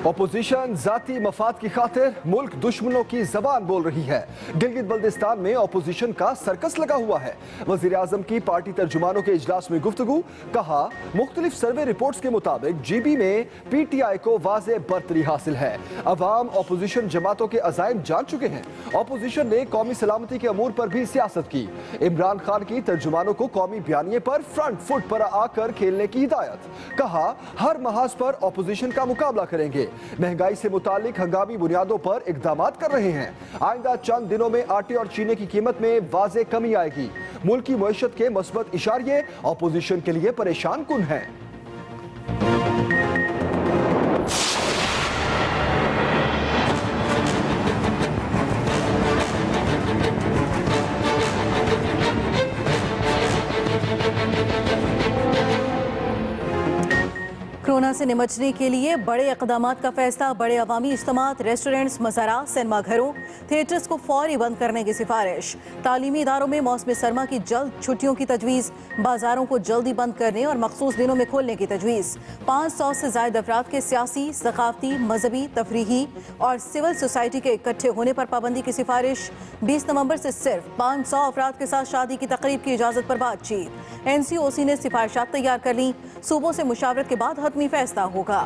Opposition जाती मफाद की खातिर मुल्क दुश्मनों की जबान बोल रही है। गिलगित बल्तिस्तान में ऑपोजिशन का सर्कस लगा हुआ है। वजीर आजम की पार्टी तर्जुमानों के इजलास में गुफ्तगू, कहा मुख्तलिफ सर्वे रिपोर्ट्स के मुताबिक जीबी में पीटीआई को वाज़े बरतरी हासिल है। अवाम ऑपोजिशन जमातों के अजायम जान चुके हैं। ऑपोजिशन ने कौमी सलामती के अमूर पर भी सियासत की। इमरान खान की तर्जुमानों को कौमी बयानिए पर फ्रंट फुट पर आकर खेलने की हिदायत, कहा हर महाज पर ऑपोजिशन का मुकाबला करेंगे। महंगाई से मुतालिक हंगामी बुनियादों पर इकदामात कर रहे हैं। आइंदा चंद दिनों में आटे और चीनी की कीमत में वाज़े कमी आएगी। मुल्क की मईशत के मस्बत इशारे ऑपोजिशन के लिए परेशान कुन हैं। कोरोना से निपटने के लिए बड़े इक़दामात का फैसला। बड़े अवामी इज्तिमात, रेस्टोरेंट्स, मज़ारा, सिनेमा घरों, थिएटर्स को फौरी बंद करने की सिफारिश। तालीमी इदारों में मौसम सरमा की जल्द छुट्टियों की तजवीज़। बाजारों को जल्दी बंद करने और मखसूस दिनों में खोलने की तजवीज़। 500 से ज़ायद अफराद के सियासी, सकाफती, मजहबी, तफरीही और सिविल सोसाइटी के इकट्ठे होने पर पाबंदी की सिफारिश। 20 नवंबर से सिर्फ 500 अफराद के साथ शादी की तकरीब की इजाज़त पर बातचीत। NCOC ने सिफारिशात तैयार कर ली। सूबों से मुशावरत के बाद हतमी फैसला होगा।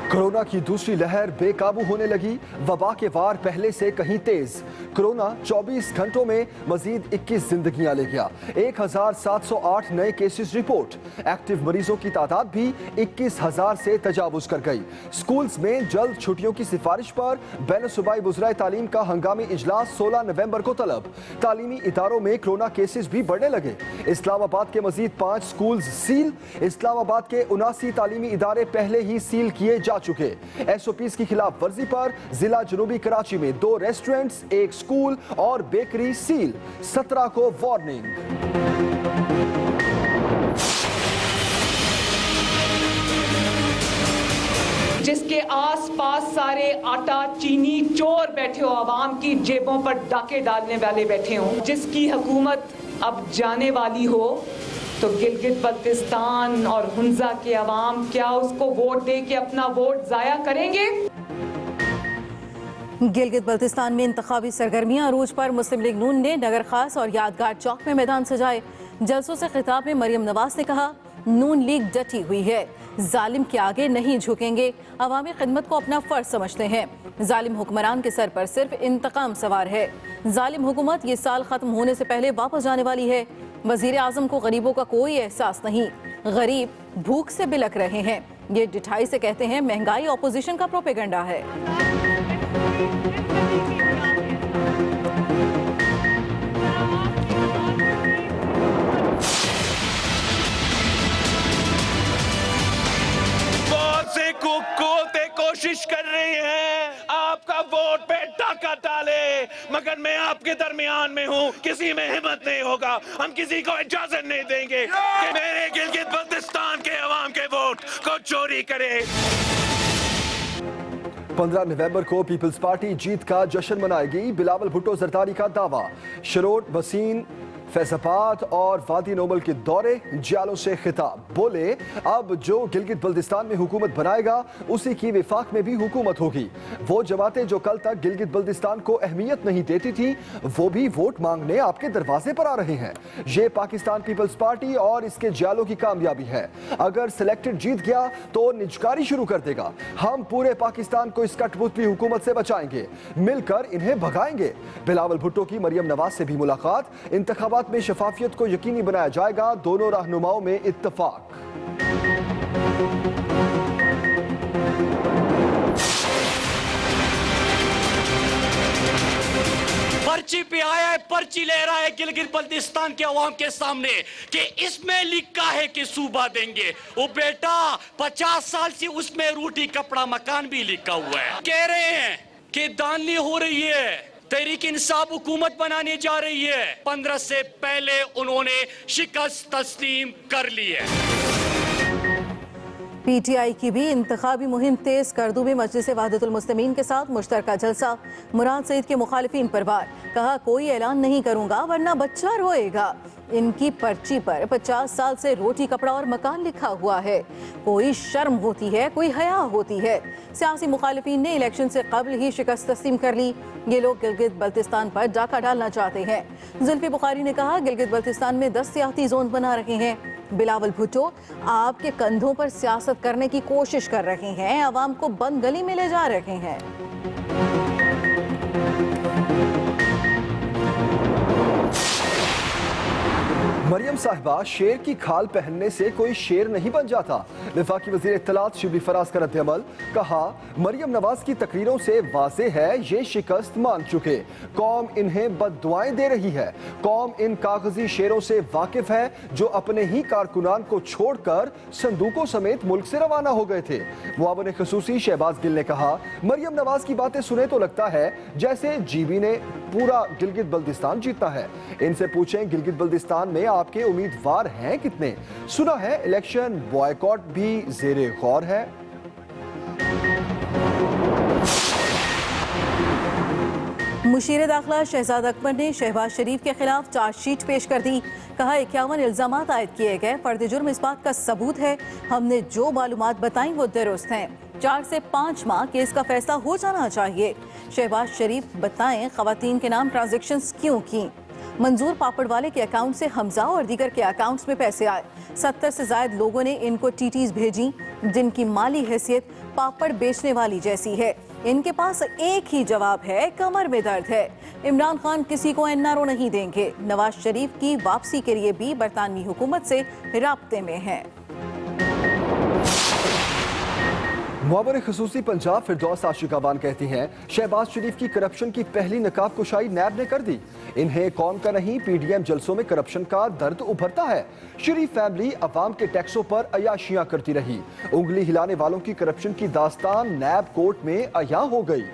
कोरोना की दूसरी लहर बेकाबू होने लगी। वबा के वार पहले से कहीं तेज। कोरोना 24 घंटों में मजीद 21 जिंदगियां ले गया। 1708 नए केसेस रिपोर्ट। एक्टिव मरीजों की तादाद भी 21,000 से तजावुज कर गई। स्कूल्स में जल्द छुट्टियों की सिफारिश पर बैन सूबाई वज़राए तालीम का हंगामी इजलास 16 नवंबर को तलब। तालीमी इदारों में कोरोना केसेस भी बढ़ने लगे। इस्लामाबाद के मजीद 5 स्कूल सील। इस्लामाबाद के 79 तालीमी इदारे पहले ही सील किए जा चुके। SOPs की खिलाफ वर्जी पर जिला जनूबी कराची में 2 रेस्टोरेंट्स, 1 स्कूल और बेकरी सील। 17 को वार्निंग। जिसके आसपास सारे आटा चीनी चोर बैठे हो, आवाम की जेबों पर डाके डालने वाले बैठे हो, जिसकी हुकूमत अब जाने वाली हो, तो गिलगित बल्तिस्तान और हुंजा के अवाम क्या उसको वोट दे के अपना वोट जाया करेंगे? गिलगित बल्तिस्तान में इंतखाबी सरगर्मियां अरूज पर। मुस्लिम लीग नून ने नगर खास और यादगार चौक में मैदान सजाए। जलसों से खिताब में मरियम नवाज ने कहा, नून लीग डटी हुई है, जालिम के आगे नहीं झुकेंगे, अवामी खिदमत को अपना फर्ज समझते हैं। जालिम हुक्मरान के सर पर सिर्फ इंतकाम सवार है। जालिम हुकूमत ये साल खत्म होने से पहले वापस जाने वाली है। वजीर आजम को गरीबों का कोई एहसास नहीं। गरीब भूख से बिलक रहे हैं। ये डिठाई से कहते हैं महंगाई ऑपोजिशन का प्रोपेगेंडा है। कोशिश कर रही हैं आपका वोट पे डाका डाले, मगर मैं आपके दरमियान में हूँ, किसी में हिम्मत नहीं होगा। हम किसी को इजाजत नहीं देंगे कि मेरे गिलगित बल्तिस्तान के अवाम के वोट को चोरी करे। 15 नवंबर को पीपल्स पार्टी जीत का जश्न मनाएगी। बिलावल भुट्टो जरदारी का दावा। शरोट, बसीन, फैजाबाद और वादी नोबल के दौरे। जालों से खिताब, बोले अब जो गिलगित बल्तिस्तान में हुकूमत बनाएगा उसी की विफाक में भी हुकूमत होगी। वो जमातें जो कल तक गिलगित बल्तिस्तान को अहमियत नहीं देती थी, वो भी वोट मांगने आपके दरवाजे पर आ रहे हैं। ये पाकिस्तान पीपल्स पार्टी और इसके जालों की कामयाबी है। अगर सिलेक्टेड जीत गया तो निजकारी शुरू कर देगा। हम पूरे पाकिस्तान को इस कठपुतली हुकूमत से बचाएंगे, मिलकर इन्हें भगाएंगे। बिलावल भुट्टो की मरियम नवाज से भी मुलाकात। इंतखाबात में शफाफियत को यकीनी बनाया जाएगा। दोनों रहनुमाओं में इत्तफाक। पर्ची पे आया है, पर्ची ले रहा है गिलगित बल्तिस्तान के अवाम के सामने कि इसमें लिखा है कि सूबा देंगे। वो बेटा 50 साल से उसमें रोटी कपड़ा मकान भी लिखा हुआ है। कह रहे हैं कि दानली हो रही है, तहरीक इंसाफ हुकूमत बनाने जा रही है। 15 से पहले उन्होंने शिकस्त तस्लीम कर ली है। पीटीआई की भी इंतखाबी मुहिम तेज। करदू में मजलिस वहदतुल मुस्लिमीन के साथ मुश्तरका जलसा। मुराद सईद के मुखालिफिन पर वार। कहा कोई ऐलान नहीं करूंगा वरना बच्चा रोएगा। इनकी पर्ची पर 50 साल से रोटी कपड़ा और मकान लिखा हुआ है। कोई शर्म होती है, कोई हया होती है। सियासी मुखालिफिन ने इलेक्शन से कबल ही शिकस्त तस्लीम कर ली। ये लोग गिलगित बल्तिस्तान पर डाका डालना चाहते हैं। जुल्फी बुखारी ने कहा गिलगित बल्तिस्तान में 10 सियासी जोन बना रहे हैं। बिलावल भुट्टो आपके कंधों पर सियासत करने की कोशिश कर रहे हैं, आवाम को बंद गली में ले जा रहे हैं। मरियम साहिबा, शेर की खाल पहनने से कोई शेर नहीं बन जाता। वफाकी वज़ीर इत्तलात शिबली फराज का रद्द-ए-अमल। कहा मरियम नवाज की तकरीरों से वाज़े है ये शिकस्त मान चुके। कौम इन्हें बद्दुआएं दे रही है। कौम इन कागजी शेरों से वाकिफ है जो अपने ही कारकुनान को छोड़कर संदूकों समेत मुल्क से रवाना हो गए थे। मुआविन ख़ुसूसी शहबाज गिल ने कहा मरियम नवाज की बातें सुने तो लगता है जैसे जीबी ने पूरा गिलगित बल्तिस्तान जीतना है। इनसे पूछें गिलगित बल्तिस्तान में आपके उम्मीदवार हैं कितने? सुना है इलेक्शन बॉयकॉट भी ज़ेरे गौर है। मुशीर दाखिला शहजाद अकबर ने शहबाज शरीफ के खिलाफ चार्जशीट पेश कर दी। कहा 51 इल्जामात आयद किए गए। फर्द जुर्म इस बात का सबूत है हमने जो मालूमात बताई वो दुरुस्त हैं। 4 से 5 माह केस का फैसला हो जाना चाहिए। शहबाज शरीफ बताएं खवातीन के नाम ट्रांजैक्शंस क्यों की। मंजूर पापड़ वाले के अकाउंट से हमजा और दीगर के अकाउंट्स में पैसे आए। 70 से ज्यादा लोगों ने इनको टीटीज भेजी जिनकी माली हैसियत पापड़ बेचने वाली जैसी है। इनके पास एक ही जवाब है कमर में दर्द है। इमरान खान किसी को एनआरओ नहीं देंगे। नवाज शरीफ की वापसी के लिए भी बरतानवी हुकूमत से राब्ते में है। मुआविन ख़ुसूसी पंजाब फिरदौस आशिकाबान कहती हैं शहबाज शरीफ की करप्शन की पहली नकाब कुशाई नैब ने कर दी। इन्हें कौम का नहीं पीडीएम जलसों में करप्शन का दर्द उभरता है। शरीफ फैमिली अवाम के टैक्सों पर अयाशियां करती रही। उंगली हिलाने वालों की करप्शन की दास्तान नैब कोर्ट में अया हो गई।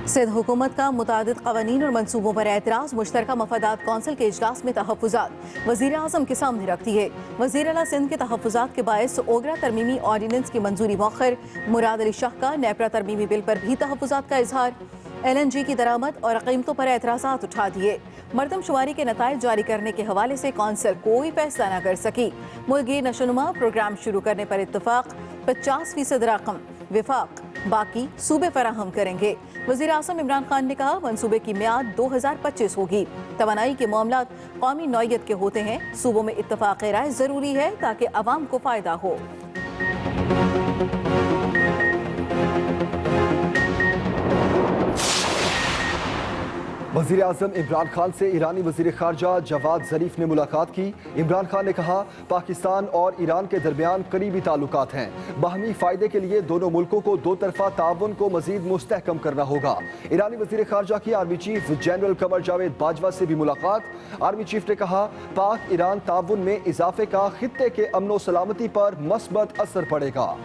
सिंध हुकूमत का मुतादिद कवानीन और मनसूबों पर एतराज़। मुश्तरका मफादात कौंसिल के इजलास में तहफ़्फ़ुज़ात वज़ीर आज़म के सामने रख दिए। वज़ीर आला सिंध के तहफ़्फ़ुज़ात के बायस ओगरा तरमीमी ऑर्डिनेंस की मंजूरी मौखर। मुराद अली शाह का नेपरा तरमीमी बिल पर भी तहफ़्फ़ुज़ात का इजहार। LNG की दरामद और कीमतों पर एतराज़ात उठा दिए। मरदमशुमारी के नताइज जारी करने के हवाले से कौंसिल कोई फैसला न कर सकी। मुल्की नशोनुमा प्रोग्राम शुरू करने पर इत्तफाक। 50% रकम विफाक बाकी सूबे फराहम करेंगे। वज़ीर आज़म इमरान खान ने कहा मंसूबे की मियाद 2025 होगी। तवानाई के मामलात कौमी नौयत के होते हैं। सूबों में इत्तफाक़ राय ज़रूरी है ताकि अवाम को फ़ायदा हो। वज़ीर आज़म इमरान खान से ईरानी वज़ीर ख़ारजा जवाद ज़रीफ ने मुलाकात की। इमरान खान ने कहा पाकिस्तान और ईरान के दरमियान करीबी ताल्लुकात हैं। बाहमी फ़ायदे के लिए दोनों मुल्कों को दो तरफ़ा ताउन को मज़ीद मुस्तहकम करना होगा। ईरानी वज़ीर ख़ारजा की army chief general Qamar Javed Bajwa से भी मुलाकात। आर्मी चीफ ने कहा पाक ईरान ताउन में इजाफे का खित्ते के अमन व सलामती पर मस्बत असर पड़ेगा।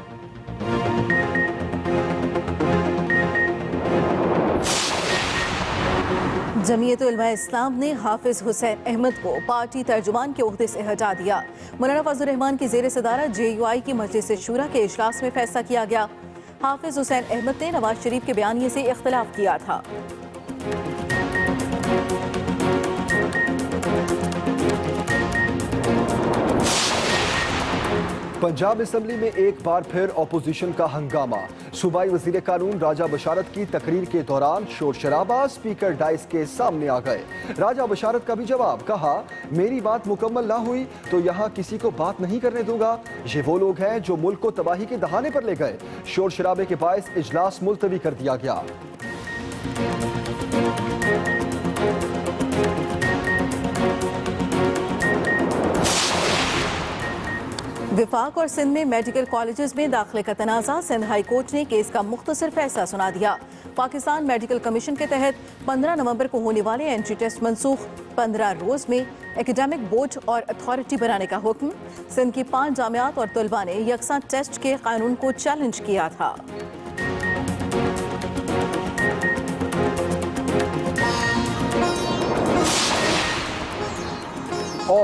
जमीयत उलमा इस्लाम ने हाफिज हुसैन अहमद को पार्टी तर्जुमान के ओहदे से हटा दिया। मौलाना फजल रहमान की ज़ेर सदारत JUI की मजलिस शूरा के इजलास में फैसला किया गया। हाफिज हुसैन अहमद ने नवाज शरीफ के बयानिए से इख्तिलाफ किया था। पंजाब असम्बली में एक बार फिर अपोजिशन का हंगामा। सूबाई वजीर कानून राजा बशारत की तकरीर के दौरान शोर शराबा। स्पीकर डाइस के सामने आ गए। राजा बशारत का भी जवाब। कहा मेरी बात मुकम्मल ना हुई तो यहाँ किसी को बात नहीं करने दूंगा। ये वो लोग हैं जो मुल्क को तबाही के दहाने पर ले गए। शोर शराबे के बायस इजलास मुलतवी कर दिया गया। विफाक और सिंध में मेडिकल कॉलेजेस में दाखिले का तनाज़ा। सिंध हाई कोर्ट ने केस का मुख्तसर फैसला सुना दिया। पाकिस्तान मेडिकल कमीशन के तहत 15 नवंबर को होने वाले एंट्री टेस्ट मनसूख। 15 रोज में एकेडमिक बोर्ड और अथॉरिटी बनाने का हुक्म। सिंध की 5 जामियात और तलबा ने यकसा टेस्ट के कानून को चैलेंज किया था।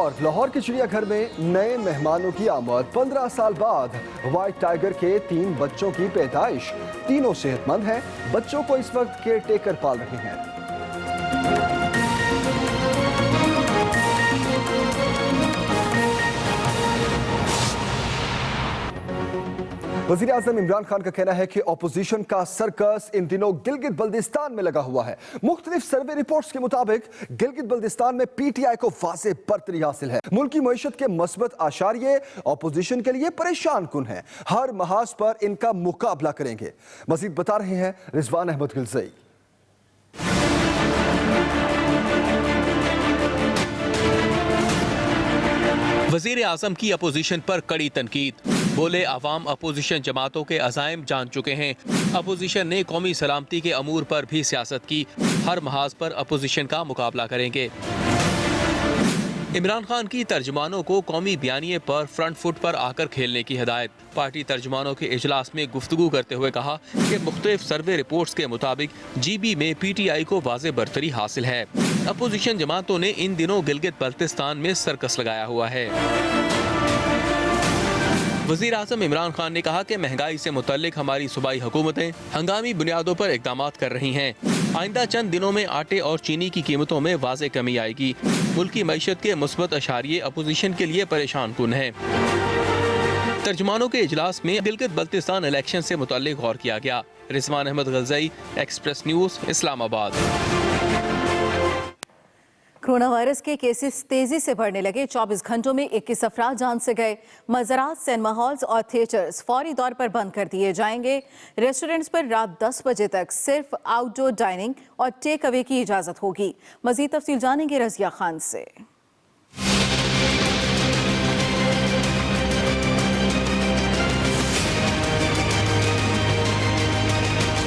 और लाहौर के चिड़ियाघर में नए मेहमानों की आमद। 15 साल बाद व्हाइट टाइगर के 3 बच्चों की पैदाइश। तीनों सेहतमंद हैं। बच्चों को इस वक्त केयर टेकर पाल रहे हैं। वजीर आजम इमरान खान का कहना है कि ऑपोजिशन का सर्कस इन दिनों गिलगित बल्दिस्तान में लगा हुआ है। मुख्तलिफ सर्वे रिपोर्ट्स के मुताबिक गिलगित बल्दिस्तान में पीटीआई को वाज़ेह बरतरी हासिल है। मुल्क की मईशत के मस्बत आशारिये ऑपोजिशन के लिए परेशान कुन हैं। हर महाज पर इनका मुकाबला करेंगे। मजीद बता रहे हैं रिजवान अहमद गिलज़ई। वजीर आजम की अपोजिशन पर कड़ी तनकीद। बोले अवाम अपोजिशन जमातों के अज़ाइम जान चुके हैं। अपोजिशन ने कौमी सलामती के अमूर पर भी सियासत की। हर महाज पर अपोजिशन का मुकाबला करेंगे। इमरान खान की तर्जुमानों को कौमी बयानिए पर फ्रंट फुट पर आकर खेलने की हिदायत। पार्टी तर्जुमानों के इजलास में गुफ्तगू करते हुए कहा कि मुख्तलिफ सर्वे रिपोर्ट्स के मुताबिक जीबी में पीटीआई को वाज़ेह बरतरी हासिल है। अपोजिशन जमातों ने इन दिनों गिलगित बल्तिस्तान में सर्कस लगाया हुआ है। वज़ीर आज़म इमरान खान ने कहा कि महंगाई से मुतल्लिक हमारी सूबाई हुकूमतें हंगामी बुनियादों पर इक़दाम कर रही हैं। आइंदा चंद दिनों में आटे और चीनी की कीमतों में वाज़ेह कमी आएगी। मुल्क की मईशत के मुस्बत अशारिये अपोजिशन के लिए परेशान कुन हैं। तर्जुमानों के इजलास में गिलगित बल्तिस्तान इलेक्शन से मुतल्लिक गौर किया गया। Rizwan Ahmed Gilzai, Express News, Islamabad. Corona virus के केसेस तेजी से बढ़ने लगे। 24 घंटों में 21 अफराद जान से गए। मज़ारात, सिनेमा हॉल्स और थिएटर्स फौरी तौर पर बंद कर दिए जाएंगे। रेस्टोरेंट्स पर रात 10 बजे तक सिर्फ आउटडोर डाइनिंग और टेक अवे की इजाज़त होगी। मज़ीद तफसील जानेंगे रज़िया खान से।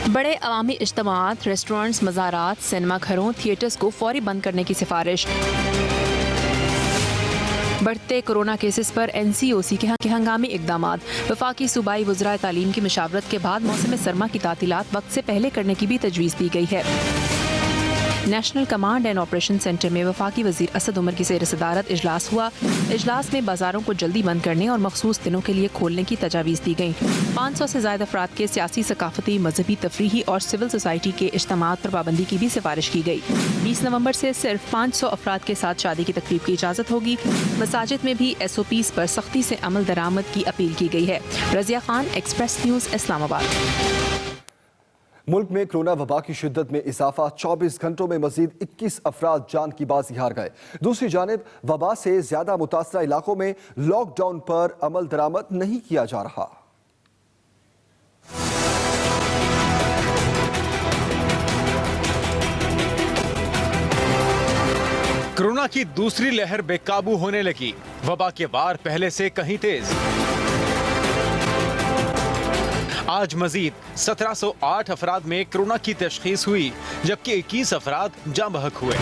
बड़े अवामी इज्तिमात, रेस्टोरेंट्स, मज़ारात, सिनेमा घरों, थिएटर्स को फौरी बंद करने की सिफारिश। बढ़ते कोरोना केसेस पर NCOC के हंगामी इक़दामात। वफाकी सूबाई वज़राए तालीम की मशावरत के बाद मौसम सरमा की तातीलात वक्त से पहले करने की भी तजवीज़ दी गई है। National command and operation centre में वफाकी वज़ीर असद उमर की ज़ेर सदारत इजलास हुआ। इजलास में बाज़ारों को जल्दी बंद करने और मखसूस दिनों के लिए खोलने की तजावीज़ दी गई। 500 से ज़्यादा अफराद के सियासी, सकाफती, मजहबी, तफरीही और सिविल सोसाइटी के इज्तिमात पर पाबंदी की भी सिफारिश की गई। 20 नवंबर से सिर्फ 500 अफराद के साथ शादी की तकरीब की इजाज़त होगी। मसाजिद में भी SOPs पर सख्ती से अमल दरामद की अपील की गई है। Razia Khan, express News, Islamabad. मुल्क में कोरोना वबा की शिद्दत में इजाफा। 24 घंटों में मजीद 21 अफराद जान की बाजी हार गए। दूसरी जानिब वबा से ज्यादा मुतासरा इलाकों में लॉकडाउन पर अमल दरामद नहीं किया जा रहा। कोरोना की दूसरी लहर बेकाबू होने लगी। वबा के वार पहले से कहीं तेज। आज मजीद 1708 अफराद में कोरोना की तशखीस हुई, जबकि 21 अफराद जाँ बहक हुए।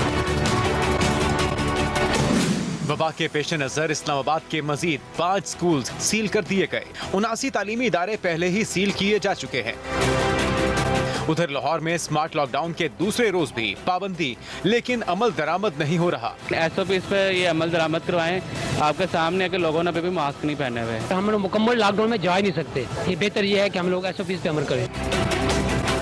वबा के पेश नजर इस्लामाबाद के मजीद 5 स्कूल सील कर दिए गए। 79 तालीमी इदारे पहले ही सील किए जा चुके हैं। उधर लाहौर में स्मार्ट लॉकडाउन के दूसरे रोज भी पाबंदी, लेकिन अमल दरामद नहीं हो रहा। SOPs पे ये अमल दरामद करवाएं। आपके सामने है कि लोगों ने अभी भी मास्क नहीं पहने हुए। हम लोग मुकम्मल लॉकडाउन में जा ही नहीं सकते। ये बेहतर ये है कि हम लोग SOPs पे अमल करें।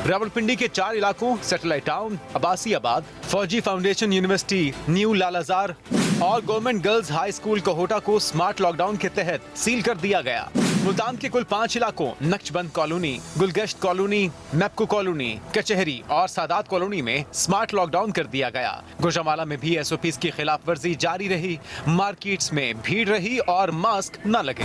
रावलपिंडी के 4 इलाकों सैटेलाइट टाउन, अब्बासी आबाद, फौजी फाउंडेशन यूनिवर्सिटी, न्यू लालाजार और गवर्नमेंट गर्ल्स हाई स्कूल कोहोटा को स्मार्ट लॉकडाउन के तहत सील कर दिया गया। मुल्तान के कुल 5 इलाकों Naqshband colony, Gulgasht colony, Mapco colony, Kachehri और सादात कॉलोनी में स्मार्ट लॉकडाउन कर दिया गया। गुजरांवाला में भी SOPs की खिलाफ वर्जी जारी रही। मार्केट्स में भीड़ रही और मास्क न लगे।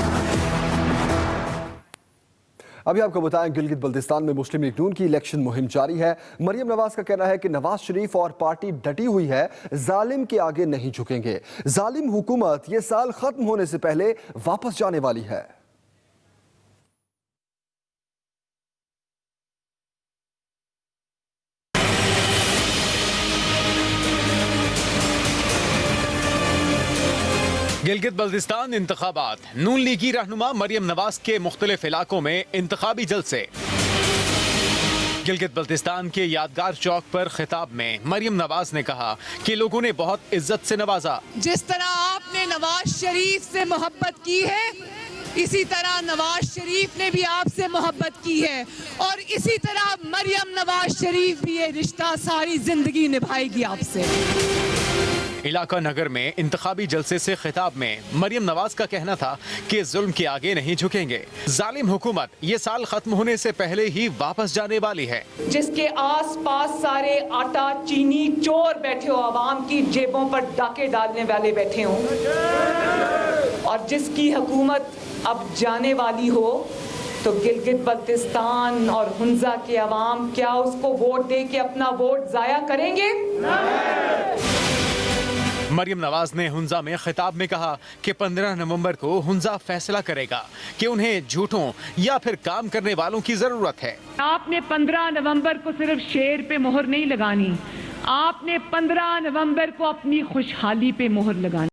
अभी आपको बताएं, गिलगित बल्तिस्तान में मुस्लिम लीग नून की इलेक्शन मुहिम जारी है। मरियम नवाज का कहना है कि नवाज शरीफ और पार्टी डटी हुई है, जालिम के आगे नहीं झुकेंगे। जालिम हुकूमत ये साल खत्म होने से पहले वापस जाने वाली है। गिलगित बल्तिस्तान इंतखाबात। नून लीगी रहनुमा मरियम नवाज के मुख्तलिफ इलाकों में इंतखाबी जलसे। गिलगित बल्तिस्तान के यादगार चौक पर खिताब में मरियम नवाज ने कहा कि लोगों ने बहुत इज्जत से नवाजा। जिस तरह आपने नवाज शरीफ से मोहब्बत की है, इसी तरह नवाज शरीफ ने भी आपसे मोहब्बत की है और इसी तरह मरियम नवाज शरीफ भी ये रिश्ता सारी जिंदगी निभाएगी आपसे। इलाका नगर में इंतखाबी जलसे से खिताब में मरियम नवाज का कहना था कि जुल्म के आगे नहीं झुकेंगे। जालिम हुकूमत ये साल खत्म होने से पहले ही वापस जाने वाली है। जिसके आसपास सारे आटा चीनी चोर बैठे हो, आवाम की जेबों पर डाके डालने वाले बैठे हो, और जिसकी हुकूमत अब जाने वाली हो, तो गिलगित बल्तिस्तान और हुंजा के अवाम क्या उसको वोट दे के अपना वोट जाया करेंगे? मरियम नवाज ने हुंजा में खिताब में कहा कि 15 नवंबर को हुंजा फैसला करेगा कि उन्हें झूठों या फिर काम करने वालों की जरूरत है। आपने 15 नवंबर को सिर्फ शेर पे मोहर नहीं लगानी, आपने 15 नवंबर को अपनी खुशहाली पे मोहर लगानी।